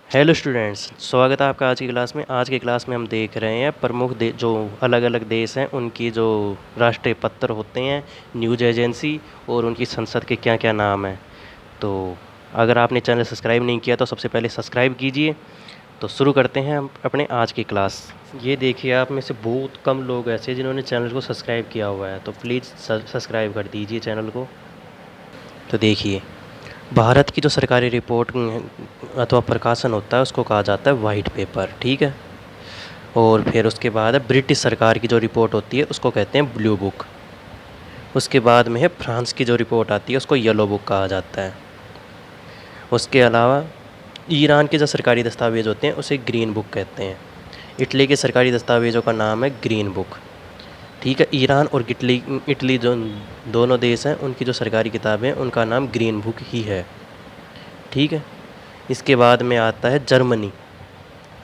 Hello students, स्वागत है आपका आज की क्लास में। आज की क्लास में हम देख रहे हैं प्रमुख जो अलग अलग देश हैं उनकी जो राष्ट्रीय पत्र होते हैं, न्यूज़ एजेंसी और उनकी संसद के क्या क्या नाम हैं। तो अगर आपने चैनल सब्सक्राइब नहीं किया तो सबसे पहले सब्सक्राइब कीजिए। तो शुरू करते हैं हम अपने आज की क्लास। ये देखिए, आप में से बहुत कम लोग ऐसे हैं जिन्होंने चैनल को सब्सक्राइब किया हुआ है, तो प्लीज़ सब्सक्राइब कर दीजिए चैनल को। तो देखिए, भारत की जो सरकारी रिपोर्ट अथवा प्रकाशन होता है उसको कहा जाता है वाइट पेपर, ठीक है। और फिर उसके बाद है ब्रिटिश सरकार की जो रिपोर्ट होती है उसको कहते हैं ब्लू बुक। उसके बाद में है फ्रांस की जो रिपोर्ट आती है उसको येलो बुक कहा जाता है। उसके अलावा ईरान के जो सरकारी दस्तावेज होते हैं उसे ग्रीन बुक कहते हैं। इटली के सरकारी दस्तावेज़ों का नाम है ग्रीन बुक, ठीक है। ईरान और इटली जो दोनों देश हैं उनकी जो सरकारी किताबें हैं उनका नाम ग्रीन बुक ही है, ठीक है। इसके बाद में आता है जर्मनी।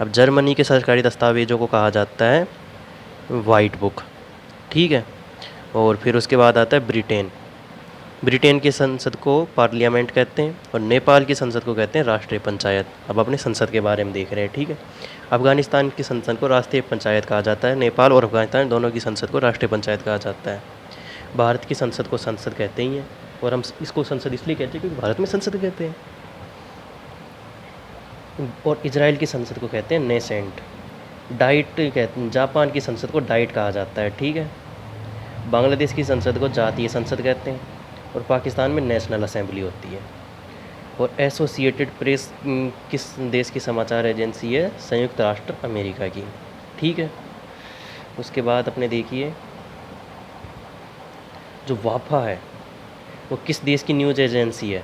अब जर्मनी के सरकारी दस्तावेज़ों को कहा जाता है वाइट बुक, ठीक है। और फिर उसके बाद आता है ब्रिटेन। ब्रिटेन की संसद को पार्लियामेंट कहते हैं और नेपाल की संसद को कहते हैं राष्ट्रीय पंचायत। अब अपने संसद के बारे में देख रहे हैं, ठीक है। अफ़गानिस्तान की संसद को राष्ट्रीय पंचायत कहा जाता है। नेपाल और अफ़गानिस्तान दोनों की संसद को राष्ट्रीय पंचायत कहा जाता है। भारत की संसद को संसद कहते ही हैं, और हम इसको संसद इसलिए कहते हैं क्योंकि भारत में संसद कहते हैं। और इजराइल की संसद को कहते हैं नेसेंट। डाइट कहते हैं, जापान की संसद को डाइट कहा जाता है, ठीक है। बांग्लादेश की संसद को जातीय संसद कहते हैं। और पाकिस्तान में नेशनल असेंबली होती है। और एसोसिएटेड प्रेस किस देश की समाचार एजेंसी है? संयुक्त राष्ट्र अमेरिका की, ठीक है। उसके बाद अपने देखिए, जो वाफा है वो किस देश की न्यूज़ एजेंसी है?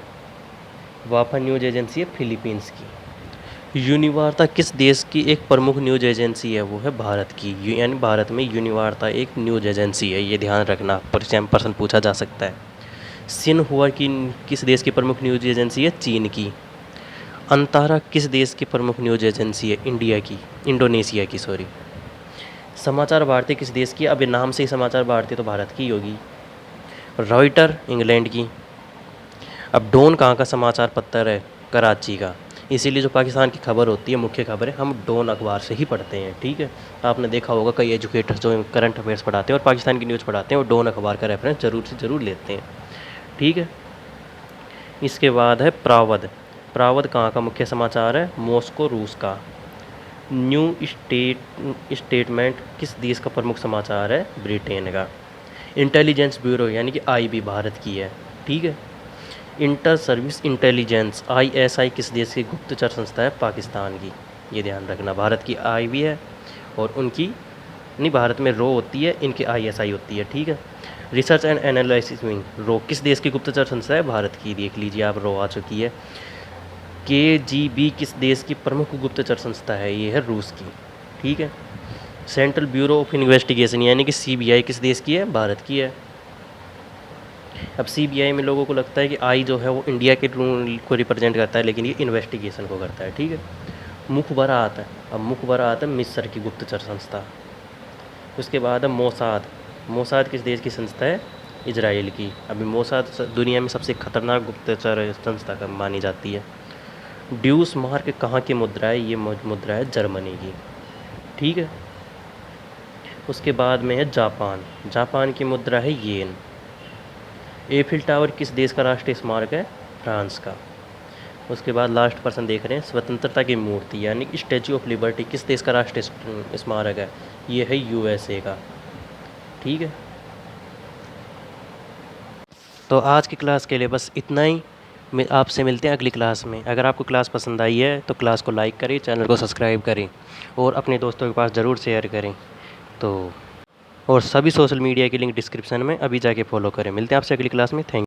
वाफा न्यूज़ एजेंसी है फिलीपींस की। यूनिवार्ता किस देश की एक प्रमुख न्यूज़ एजेंसी है? वो है भारत की। यानी भारत में यूनिवार्ता एक न्यूज़ एजेंसी है, ये ध्यान रखना, प्रश्न पूछा जा सकता है। सिन्हुआ की किस देश की प्रमुख न्यूज़ एजेंसी है? चीन की। अंतारा किस देश की प्रमुख न्यूज़ एजेंसी है? इंडोनेशिया की, सॉरी। समाचार भारती किस देश की? अब नाम से ही समाचार भारती तो भारत की होगी। रॉयटर इंग्लैंड की। अब डॉन कहाँ का समाचार पत्र है? कराची का। इसीलिए जो पाकिस्तान की खबर होती है, मुख्य खबरें, हम डॉन अखबार से ही पढ़ते हैं, ठीक है। आपने देखा होगा कई एजुकेटर्स जो करंट अफेयर्स पढ़ाते हैं और पाकिस्तान की न्यूज़ पढ़ाते हैं वो डॉन अखबार का रेफरेंस ज़रूर से ज़रूर लेते हैं, ठीक है। इसके बाद है प्रावध। प्रावध कहाँ का मुख्य समाचार है? मॉस्को, रूस का। न्यू स्टेटमेंट किस देश का प्रमुख समाचार है? ब्रिटेन का। इंटेलिजेंस ब्यूरो यानी कि आईबी भारत की है, ठीक है। इंटर सर्विस इंटेलिजेंस आईएसआई किस देश की गुप्तचर संस्था है? पाकिस्तान की। ये ध्यान रखना, भारत की आईबी है और उनकी नहीं, भारत में रो होती है, इनकी आईएसआई होती है, ठीक है। रिसर्च एंड एनालिसिस विंग, रो किस देश की गुप्तचर संस्था है? भारत की। देख लीजिए आप, रो आ चुकी है। केजीबी किस देश की प्रमुख गुप्तचर संस्था है? ये है रूस की, ठीक है। सेंट्रल ब्यूरो ऑफ इन्वेस्टिगेशन यानी कि सीबीआई किस देश की है? भारत की है। अब सीबीआई में लोगों को लगता है कि आई जो है वो इंडिया के रूल को रिप्रेजेंट करता है, लेकिन ये इन्वेस्टिगेशन को करता है, ठीक है। मुखबरात है। अब मुखबरात है मिस्र की गुप्तचर संस्था। उसके बाद है मोसाद। मोसाद किस देश की संस्था है? इजराइल की। अभी मोसाद दुनिया में सबसे खतरनाक गुप्तचर संस्था का मानी जाती है। ड्यूस मार्क कहाँ की मुद्रा है? ये मुद्रा है जर्मनी की, ठीक है। उसके बाद में है जापान। जापान की मुद्रा है येन। एफिल टावर किस देश का राष्ट्रीय स्मारक है? फ्रांस का। उसके बाद लास्ट पर्सन देख रहे हैं, स्वतंत्रता की मूर्ति यानी कि स्टैचू ऑफ लिबर्टी किस देश का राष्ट्रीय स्मारक है? ये है यूएसए का, ठीक है। तो आज की क्लास के लिए बस इतना ही। आपसे मिलते हैं अगली क्लास में। अगर आपको क्लास पसंद आई है तो क्लास को लाइक करें, चैनल को सब्सक्राइब करें और अपने दोस्तों के पास ज़रूर शेयर करें। तो और सभी सोशल मीडिया की लिंक डिस्क्रिप्शन में, अभी जाके फॉलो करें। मिलते हैं आपसे अगली क्लास में। थैंक